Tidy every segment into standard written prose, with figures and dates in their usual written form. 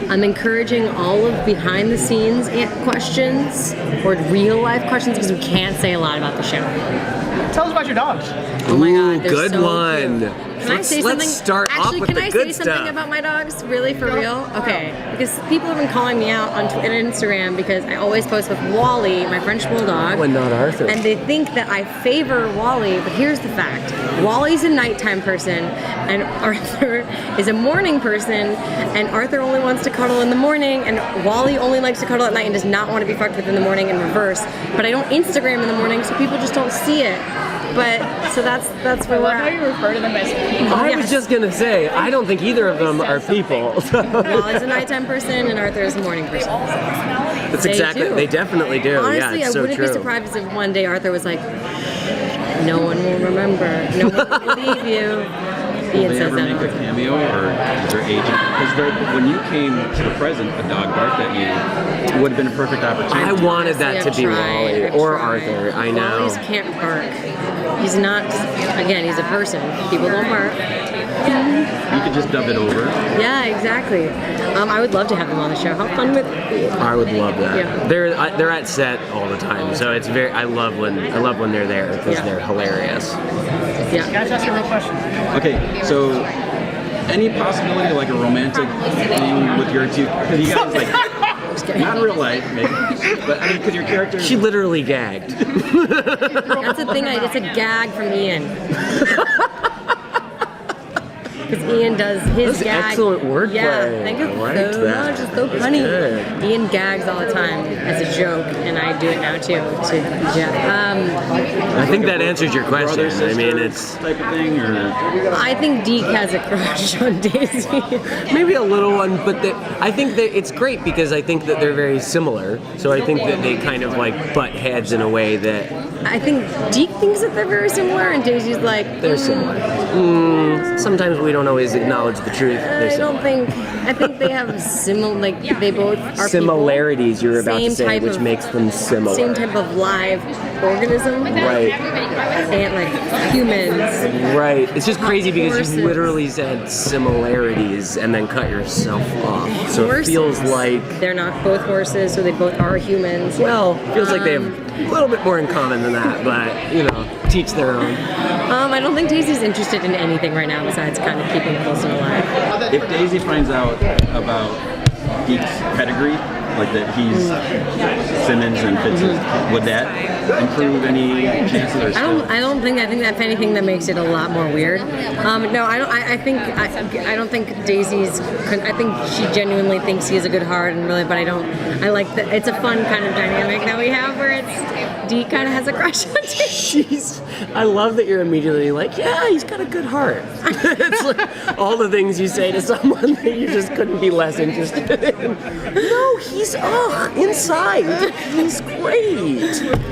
I'm encouraging all of behind-the-scenes questions or real-life questions because we can't say a lot about the show. Tell us about your dogs. Oh my God, they're good so one. cute. Can I say something? Let's start off with can the I good say something stuff. about my dogs? Really, for real? Okay. Because people have been calling me out on Twitter and Instagram because I always post with Wally, my French bulldog. And not Arthur. And they think that I favor Wally, but here's the fact. Wally's a nighttime person, and Arthur is a morning person, and Arthur only wants to cuddle in the morning, and Wally only likes to cuddle at night and does not want to be fucked with in the morning in reverse. But I don't Instagram in the morning, so people just don't see it. But, so that's where we're I love how at. you refer to them as people. I was just gonna say, I don't think either of them are people. Wally's a nighttime person, and Arthur is a morning person. That's exactly. do. They definitely do. Honestly, yeah, it's I so wouldn't true. be surprised if one day Arthur was like, "No one will remember. No one will believe you." Will Ian they says ever that make all the a time. cameo, or is their agent? Because when you came to the present, a dog barked at you. It would have been a perfect opportunity. I wanted that to be Wally or Arthur. I know. Wally's can't bark. He's not. Again, he's a person. People don't bark. You could just dub it over. Yeah, exactly. I would love to have them on the show. How fun would it be? I would love that. Yeah. They're at set all the time, so it's very. I love when they're there because Yeah. they're hilarious. Yeah. Guys, ask a real question. Okay, so any possibility of like a romantic thing with your two? Because you guys like. Not in real life, maybe. But I mean, because your character. She literally gagged. That's the thing. It's a gag from Ian. Because Ian does his That's gag. excellent wordplay. Yeah, thank you I like so that. much. It's so That's funny. good. Ian gags all the time as a joke, and I do it now too. To Jeff. I think that answers your question. Brother, sister I mean, it's type of thing, or I think Deke has a crush on Daisy. maybe a little one, but I think that it's great because I think that they're very similar. So I think that they kind of like butt heads in a way that I think Deke thinks that they're very similar, and Daisy's like, they're similar. Sometimes we don't always acknowledge the truth. They're I don't similar. think. I think they have similar. Like they both are Similarities people. you're about Same to say, type which of- makes them similar. Same type of live organism. Right. And like humans. Right. It's just crazy because Horses. you literally said similarities and then cut yourself off. So Horses. it feels like, They're not both horses, so they both are humans. well, feels like they have a little bit more in common than that, but, you know, teach their own. I don't think Daisy's interested in anything right now besides kind of keeping Colson alive. if Daisy finds out about Deke's pedigree, like that he's Simmons and Fitz, would that improve any chances? Or I think that if anything that makes it a lot more weird. No, I don't. I don't think Daisy's. I think she genuinely thinks he has a good heart, and really, but I don't. I like that. It's a fun kind of dynamic that we have where it's Deke kind of has a crush on Daisy. I love that you're immediately like, yeah, he's got a good heart. It's like all the things you say to someone that you just couldn't be less interested in. No, he's inside. He's great.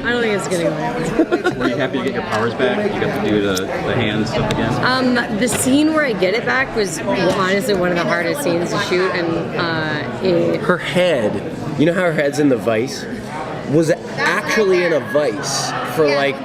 I don't think it's gonna go. Were you happy to get your powers back? You got to do the hand stuff again? The scene where I get it back was honestly one of the hardest scenes to shoot, and Her head, you know how her head's in the vice? Was actually in a vice for like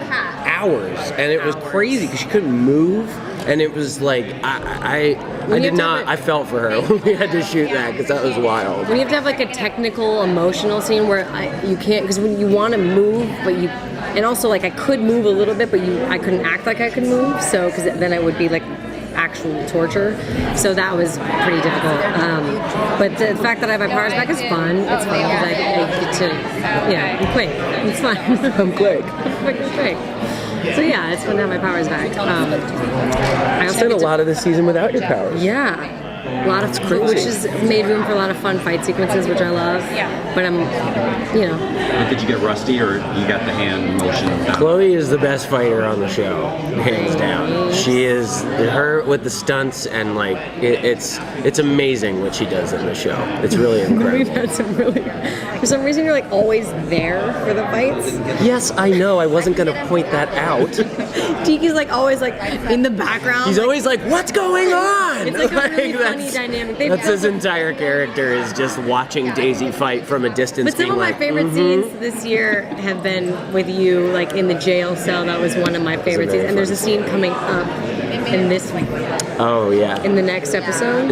hours, and it was crazy because she couldn't move, and it was like I did not. I felt for her when we had to shoot that because that was wild. when you have to have like a technical, emotional scene where you can't, because when you want to move, but you, and also like I could move a little bit, but I couldn't act like I could move, so because then it would be like actual torture, so that was pretty difficult. But the fact that I have my powers back is fun. It's fun because I get to, I'm quick. It's fun. I'm quick. I'm quick. So yeah, it's fun to have my powers back. I You also spent a get to- lot of the season without your powers. Yeah. A lot of crazy. which has made room for a lot of fun fight sequences, which I love. But I'm, Did you get rusty, or you got the hand motion down? Chloe is the best fighter on the show, hands down. She is her with the stunts, and like it's amazing what she does in the show. It's really We've incredible. had some really, for some reason you're like always there for the fights. Yes, I know. I wasn't gonna point that out. Deke is like always like in the background. He's always like, "What's going on?" It's like a really funny that's- dynamic. That's his entire character is just watching Daisy fight from a distance. But some being of my like, favorite scenes this year have been with you, like in the jail cell. That was one of my favorite very scenes. And there's a scene coming up in this, Oh yeah. in the next episode.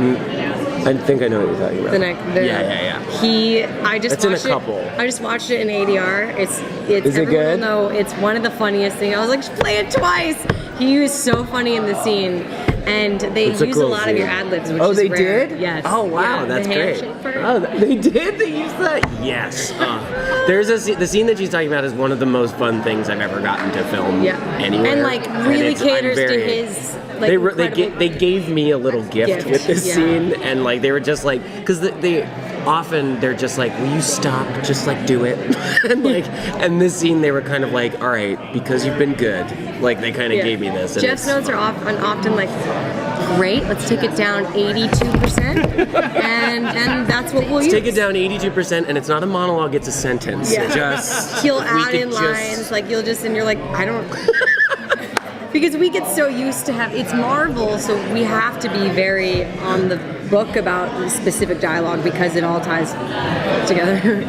I think I know what you're talking about. Yeah. I just It's in a watched couple. it. I just watched it in ADR. It's Is it everyone good? will know it's one of the funniest things. I was like, just play it twice. He was so funny in the scene, and they It's a use cool a lot of scene. your ad libs. Which Oh, is they rare. did? Yes. Oh, wow, Yeah, that's the great. handshake part. Oh, they did? They used that? Yes. There's the scene that she's talking about is one of the most fun things I've ever gotten to film anywhere. And like really And I'm caters to very- his. Like, they gave me a little gift with this scene, and like they were just like, because they're just like, will you stop, just like do it. and this scene they were kind of like, all right, because you've been good, like they kind of gave me this. And Jeff's notes are often like, great, let's take it down 82%, and that's what we'll use. Take it down 82%, and it's not a monologue, it's a sentence. Just he'll we add could in just- lines, like you'll just, and you're like, I don't. Because we get so used to it's Marvel, so we have to be very on the book about specific dialogue because it all ties together.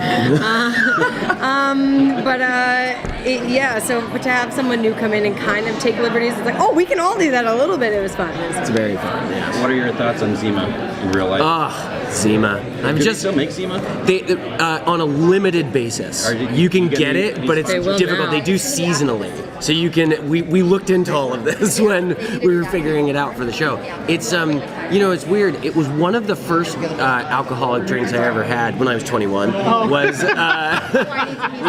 So to have someone new come in and kind of take liberties, it's like, oh, we can all do that a little bit. It was fun. It's very fun. Yeah. What are your thoughts on Zima in real life? Zima. Do they still make Zima? They on a limited basis. You can get it, but it's They will difficult. now. They do seasonally, so you can. We looked into all of this when we were figuring it out for the show. It's it's weird. It was one of the first alcoholic drinks I ever had when I was 21.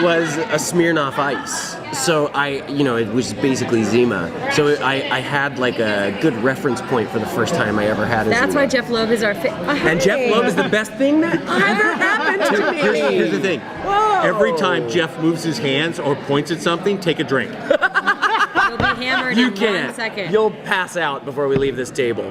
Was a Smirnoff Ice. So it was basically Zima. So I had like a good reference point for the first time I ever had a That's Zima. why Jeff Loeb is our And Jeff Loeb is the best thing that ever happened to me. Here's the thing. Whoa. Every time Jeff moves his hands or points at something, take a drink. He'll be hammered You in 1 can't. second. You'll pass out before we leave this table.